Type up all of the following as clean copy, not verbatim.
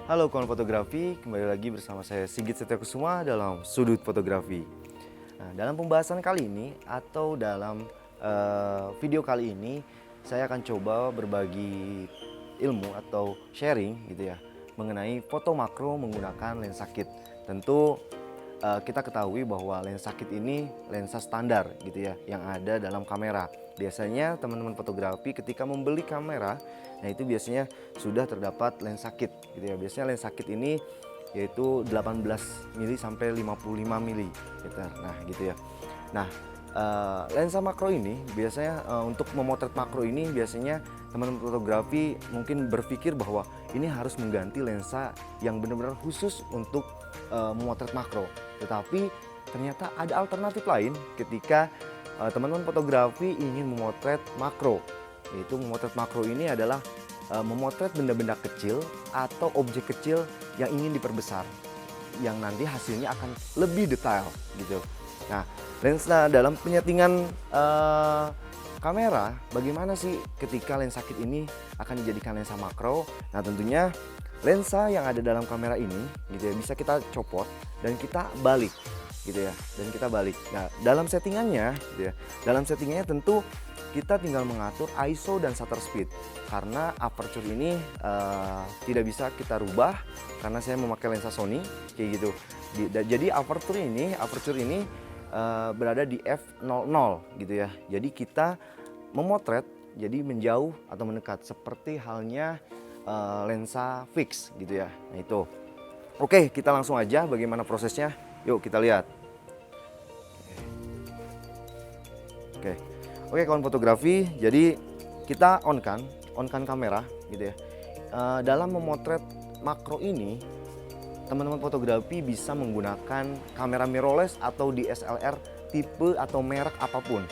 Halo kawan fotografi, kembali lagi bersama saya Sigit Setiokusuma dalam Sudut Fotografi. Nah, dalam pembahasan kali ini atau dalam video kali ini, saya akan coba berbagi ilmu atau sharing gitu ya mengenai foto makro menggunakan lensa kit. Tentu kita ketahui bahwa lensa kit ini lensa standar gitu ya yang ada dalam kamera. Biasanya teman-teman fotografi ketika membeli kamera, nah itu biasanya sudah terdapat lensa kit gitu ya. Biasanya lensa kit ini yaitu 18 mili sampai 55 mili gitu. Nah, gitu ya. Nah, lensa makro ini biasanya untuk memotret makro ini biasanya teman-teman fotografi mungkin berpikir bahwa ini harus mengganti lensa yang benar-benar khusus untuk memotret makro. Tetapi ternyata ada alternatif lain ketika teman-teman fotografi ingin memotret makro. Yaitu memotret makro ini adalah memotret benda-benda kecil atau objek kecil yang ingin diperbesar, yang nanti hasilnya akan lebih detail gitu. Nah, lensa dalam penyetingan kamera, bagaimana sih ketika lensa kit ini akan dijadikan lensa makro? Nah, tentunya lensa yang ada dalam kamera ini gitu ya bisa kita copot dan kita balik gitu ya, dan kita balik. Nah, dalam settingannya gitu ya, dalam settingannya tentu kita tinggal mengatur ISO dan shutter speed, karena aperture ini tidak bisa kita rubah karena saya memakai lensa Sony kayak gitu. Jadi aperture ini berada di f00 gitu ya. Jadi kita memotret jadi menjauh atau mendekat seperti halnya lensa fix gitu ya. Nah itu. Oke, kita langsung aja bagaimana prosesnya. Yuk kita lihat. Oke kawan fotografi, jadi kita on kan kamera gitu ya. Dalam memotret makro ini, teman-teman fotografi bisa menggunakan kamera mirrorless atau DSLR tipe atau merek apapun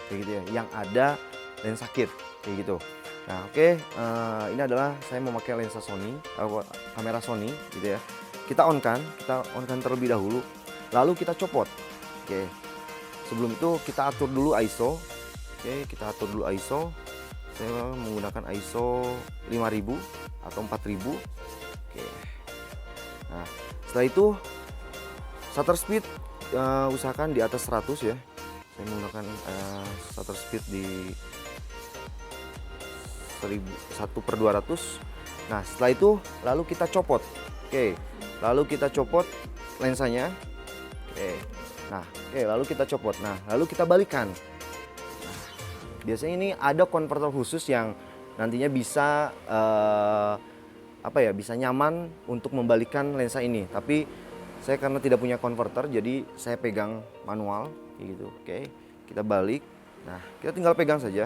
kayak gitu ya, yang ada lensa kit kayak gitu. Nah oke, ini adalah saya memakai lensa Sony, kamera Sony gitu ya. Kita on kan terlebih dahulu, lalu kita copot. Oke, sebelum itu kita atur dulu ISO. Oke, kita atur dulu ISO. Saya menggunakan ISO 5000 atau 4000. Oke. Nah, setelah itu shutter speed usahakan di atas 100 ya. Saya menggunakan shutter speed di 1/200. Nah, setelah itu lalu kita copot. Oke. Lalu kita copot lensanya. Oke. Nah, oke, lalu kita copot. Nah, lalu kita balikan. Nah, biasanya ini ada konverter khusus yang nantinya bisa bisa nyaman untuk membalikan lensa ini. Tapi saya karena tidak punya konverter, jadi saya pegang manual kayak gitu. Oke, kita balik. Nah, kita tinggal pegang saja.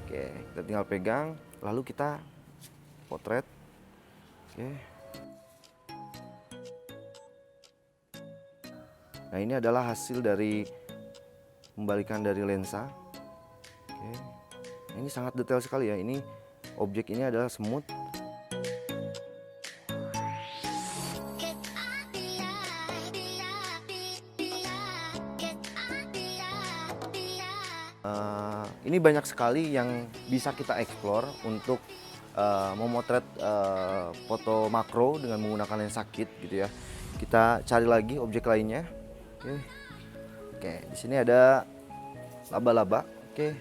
Oke, kita tinggal pegang, lalu kita potret. Oke. Nah, ini adalah hasil dari pembalikan dari lensa. Oke. Ini sangat detail sekali ya. Ini objek ini adalah semut. Ini banyak sekali yang bisa kita explore untuk memotret foto makro dengan menggunakan lensa kit gitu ya. Kita cari lagi objek lainnya. Oke, di sini ada laba-laba. Oke,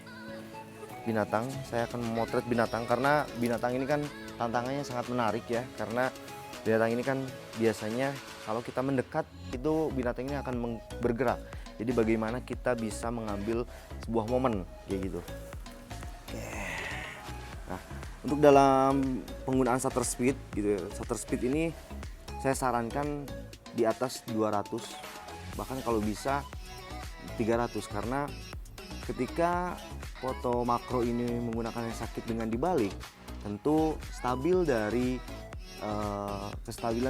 binatang. Saya akan memotret binatang karena binatang ini kan tantangannya sangat menarik ya. Karena binatang ini kan biasanya kalau kita mendekat itu binatang ini akan bergerak. Jadi bagaimana kita bisa mengambil sebuah momen kayak gitu. Oke. Nah, untuk dalam penggunaan shutter speed gitu ya. Shutter speed ini saya sarankan di atas 200. Bahkan kalau bisa 300, karena ketika foto makro ini menggunakan lensa kit dengan dibalik, tentu kestabilan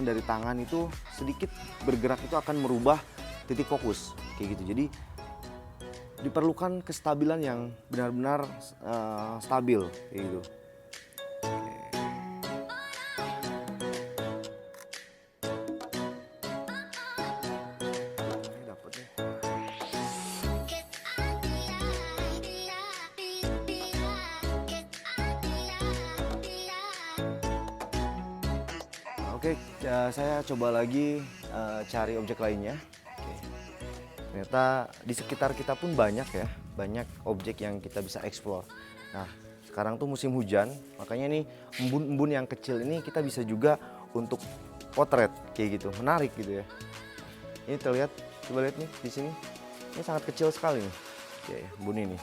dari tangan itu sedikit bergerak itu akan merubah titik fokus kayak gitu. Jadi diperlukan kestabilan yang benar-benar stabil kayak gitu. Oke, saya coba lagi cari objek lainnya. Oke. Ternyata di sekitar kita pun banyak ya, banyak objek yang kita bisa explore. Nah, sekarang tuh musim hujan, makanya nih embun-embun yang kecil ini kita bisa juga untuk potret kayak gitu, menarik gitu ya. Ini terlihat, coba lihat nih di sini, ini sangat kecil sekali nih. Oke, embun ini.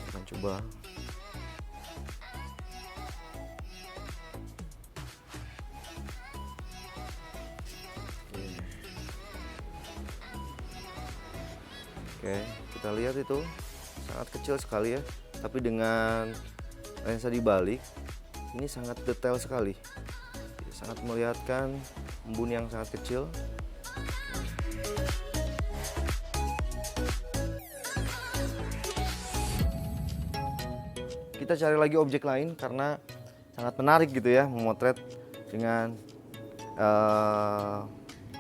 Kita coba. Oke, kita lihat itu sangat kecil sekali ya, tapi dengan lensa dibalik ini sangat detail sekali, sangat melihatkan embun yang sangat kecil. Kita cari lagi objek lain karena sangat menarik gitu ya, memotret dengan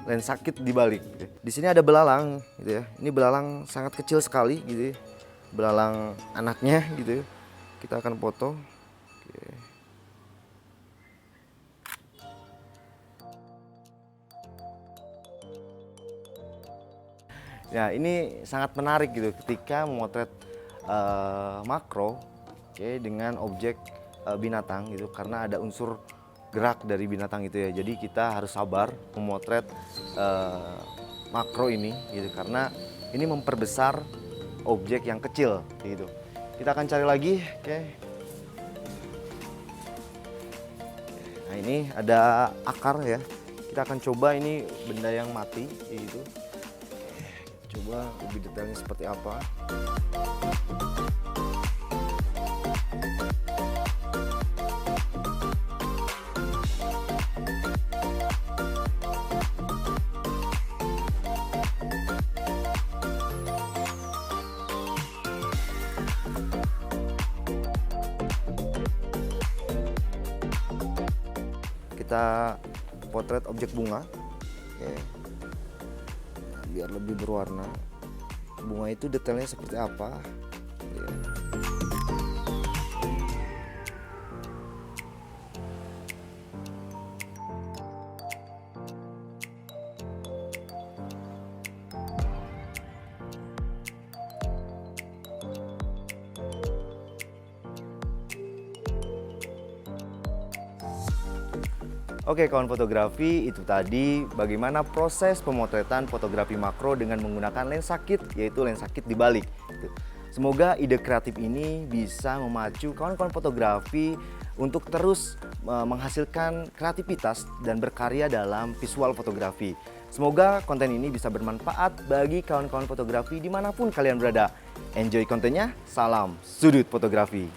lensa kit dibalik. Di sini ada belalang gitu ya. Ini belalang sangat kecil sekali gitu ya. Belalang anaknya gitu ya. Kita akan foto. Oke. Ya, ini sangat menarik gitu ketika memotret makro, oke, dengan objek binatang gitu, karena ada unsur gerak dari binatang itu ya. Jadi kita harus sabar memotret makro ini gitu, karena ini memperbesar objek yang kecil gitu. Kita akan cari lagi, oke. Nah, ini ada akar ya. Kita akan coba ini benda yang mati gitu. Coba lebih detailnya seperti apa. Kita potret objek bunga. Oke. Biar lebih berwarna. Bunga itu detailnya seperti apa? Ya. Oke kawan fotografi, itu tadi bagaimana proses pemotretan fotografi makro dengan menggunakan lensa kit, yaitu lensa kit dibalik. Semoga ide kreatif ini bisa memacu kawan-kawan fotografi untuk terus menghasilkan kreativitas dan berkarya dalam visual fotografi. Semoga konten ini bisa bermanfaat bagi kawan-kawan fotografi dimanapun kalian berada. Enjoy kontennya, salam sudut fotografi.